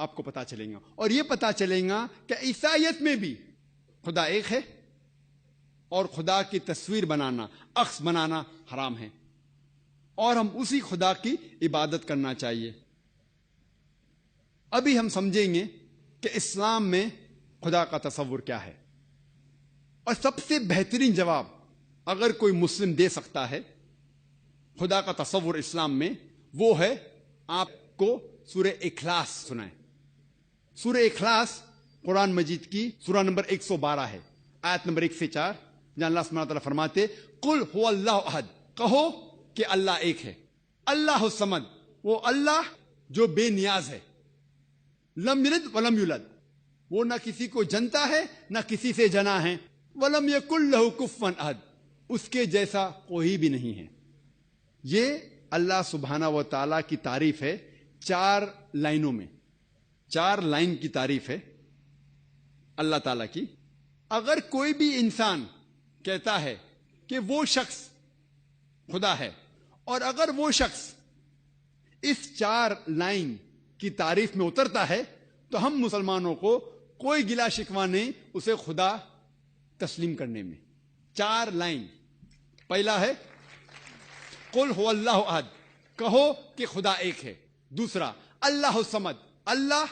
آپ کو پتا چلیں گا. اور یہ پتا چلیں گا کہ عیسائیت میں بھی خدا ایک ہے اور خدا کی تصویر بنانا، عکس بنانا حرام ہے، اور ہم اسی خدا کی عبادت کرنا چاہیے. ابھی ہم سمجھیں گے کہ اسلام میں خدا کا تصور کیا ہے. اور سب سے بہترین جواب اگر کوئی مسلم دے سکتا ہے خدا کا تصور اسلام میں، وہ ہے آپ کو سورہ اخلاص سنائیں. سورہ اخلاص قرآن مجید کی سورہ نمبر 112 ہے، آیت نمبر 1 سے 4، جہاں اللہ سبحانہ وتعالیٰ فرماتے قل هو اللہ احد، کہو کہ اللہ ایک ہے. اللہ الصمد، وہ اللہ جو بے نیاز ہے. لم یلد ولم یولد، وہ نہ کسی کو جنتا ہے نہ کسی سے جنا ہے. ولم یکن لہ کفوا احد، اس کے جیسا کوئی بھی نہیں ہے. یہ اللہ سبحانہ و تعالیٰ کی تعریف ہے 4 لائنوں میں. 4 لائن کی تعریف ہے اللہ تعالیٰ کی. اگر کوئی بھی انسان کہتا ہے کہ وہ شخص خدا ہے، اور اگر وہ شخص اس 4 لائن کی تعریف میں اترتا ہے، تو ہم مسلمانوں کو کوئی گلا شکوہ نہیں اسے خدا تسلیم کرنے میں. 4 لائن. پہلا ہے قل هو اللہ احد، کہو کہ خدا ایک ہے. دوسرا اللہ الصمد، اللہ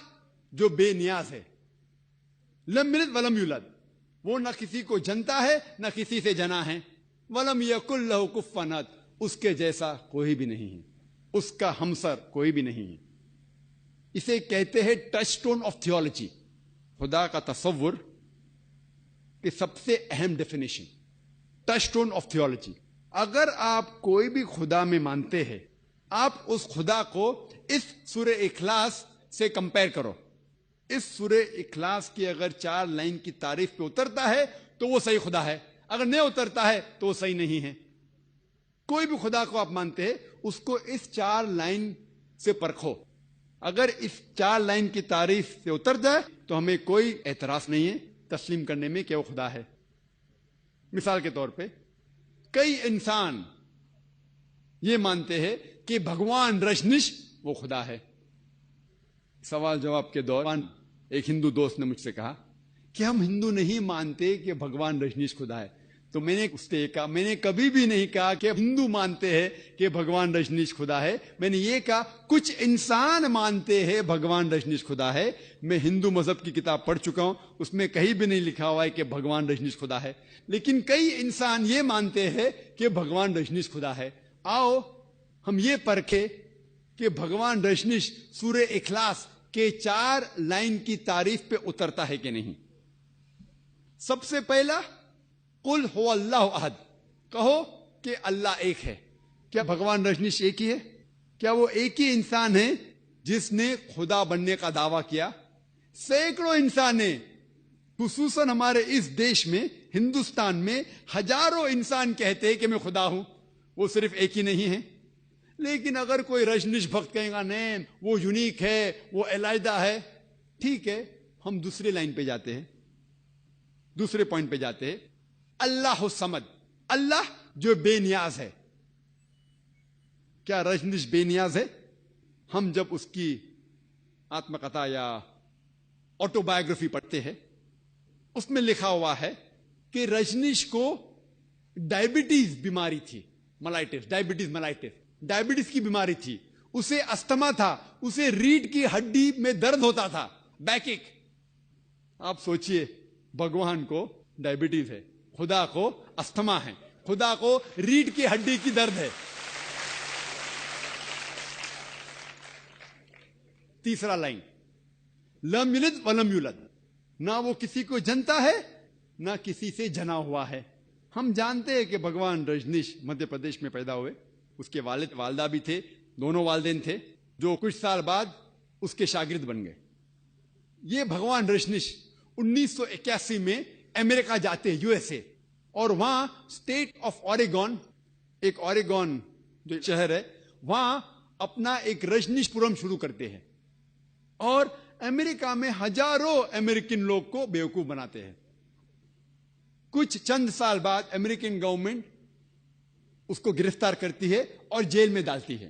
جو بے نیاز ہے. لم یلد ولم یولد، وہ نہ کسی کو جنتا ہے نہ کسی سے جنا ہے. ولم یکن لہ کفوا احد، اس کے جیسا کوئی بھی نہیں ہے، اس کا ہمسر کوئی بھی نہیں ہے. اسے کہتے ہیں ٹچ سٹون آف تھیولوجی، خدا کا تصور کی سب سے اہم definition. Touch stone of theology. اگر آپ کوئی بھی خدا میں مانتے ہیں، آپ اس خدا کو اس سورہ اخلاص سے کمپیئر کرو. اس سورہ اخلاص کی اگر 4 لائن کی تعریف پہ اترتا ہے تو وہ صحیح خدا ہے، اگر نہیں اترتا ہے تو وہ صحیح نہیں ہے. کوئی بھی خدا کو آپ مانتے ہیں، اس کو اس 4 لائن سے پرکھو. اگر اس 4 لائن کی تعریف سے اتر جائے تو ہمیں کوئی اعتراض نہیں ہے تسلیم کرنے میں کہ وہ خدا ہے. مثال کے طور پہ کئی انسان یہ مانتے ہیں کہ بھگوان رجنیش وہ خدا ہے. سوال جواب کے دوران ایک ہندو دوست نے مجھ سے کہا کہ ہم ہندو نہیں مانتے کہ بھگوان رجنیش خدا ہے. تو میں نے اس سے کہا، میں نے کبھی بھی نہیں کہا کہ ہندو مانتے ہیں کہ بھگوان رجنیش خدا ہے. میں نے یہ کہا کچھ انسان مانتے ہیں بھگوان رجنیش خدا ہے. میں ہندو مذہب کی کتاب پڑھ چکا ہوں، اس میں کہیں بھی نہیں لکھا ہوا ہے کہ بھگوان رجنیش خدا ہے. لیکن کئی انسان یہ مانتے ہیں کہ بھگوان رجنیش خدا ہے. آؤ ہم یہ پرکھیں کہ بھگوان رجنیش سورہ اخلاص کے 4 لائن کی تعریف پہ اترتا ہے کہ نہیں. سب سے پہلا قل هو اللہ احد، کہو کہ اللہ ایک ہے. کیا بھگوان رجنیش ایک ہی ہے؟ کیا وہ ایک ہی انسان ہے جس نے خدا بننے کا دعویٰ کیا؟ سینکڑوں انسان ہیں، خصوصاً ہمارے اس دیش میں ہندوستان میں ہزاروں انسان کہتے ہیں کہ میں خدا ہوں. وہ صرف ایک ہی نہیں ہے. لیکن اگر کوئی رجنیش بھکت کہے گا نہیں وہ یونیک ہے، وہ علیحدہ ہے، ٹھیک ہے، ہم دوسرے لائن پہ جاتے ہیں، دوسرے پوائنٹ پہ جاتے ہیں. اللہ الصمد، اللہ جو بے نیاز ہے. کیا رجنیش بے نیاز ہے؟ ہم جب اس کی آتم کتھا یا آٹو بایوگرافی پڑھتے ہیں، اس میں لکھا ہوا ہے کہ رجنیش کو ڈائبٹیز بیماری تھی، ڈائبٹیز کی بیماری تھی. اسے استھما تھا، اسے ریڑھ کی ہڈی میں درد ہوتا تھا، بیک ایک. آپ سوچئے بھگوان کو ڈائبٹیز ہے، خدا کو استھما ہے، خدا کو ریڑھ کی ہڈی کی درد ہے. تیسرا لائن لم یلد ولم یولد، نہ وہ کسی کو جنتا ہے نہ کسی سے جنا ہوا ہے. ہم جانتے ہیں کہ بھگوان رجنیش مدھیہ پردیش میں پیدا ہوئے. اس کے والد والدہ بھی تھے، دونوں والدین تھے، جو کچھ سال بعد اس کے شاگرد بن گئے. یہ بھگوان رجنیش 1981 میں امریکہ جاتے ہیں، USA، اور وہاں اسٹیٹ آف اوریگون، ایک اوریگون جو شہر ہے، وہاں اپنا ایک رجنیش پورم شروع کرتے ہیں، اور امریکہ میں ہزاروں امریکن لوگ کو بیوقوف بناتے ہیں. کچھ چند سال بعد امریکن گورنمنٹ اس کو گرفتار کرتی ہے اور جیل میں ڈالتی ہے.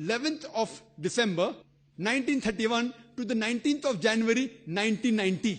11th of December 1931 to the 19th of January 1990।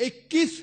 21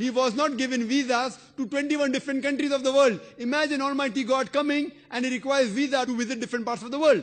He was not given visas to 21 different countries of the world. Imagine Almighty God coming and he requires visa to visit different parts of the world.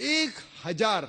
1000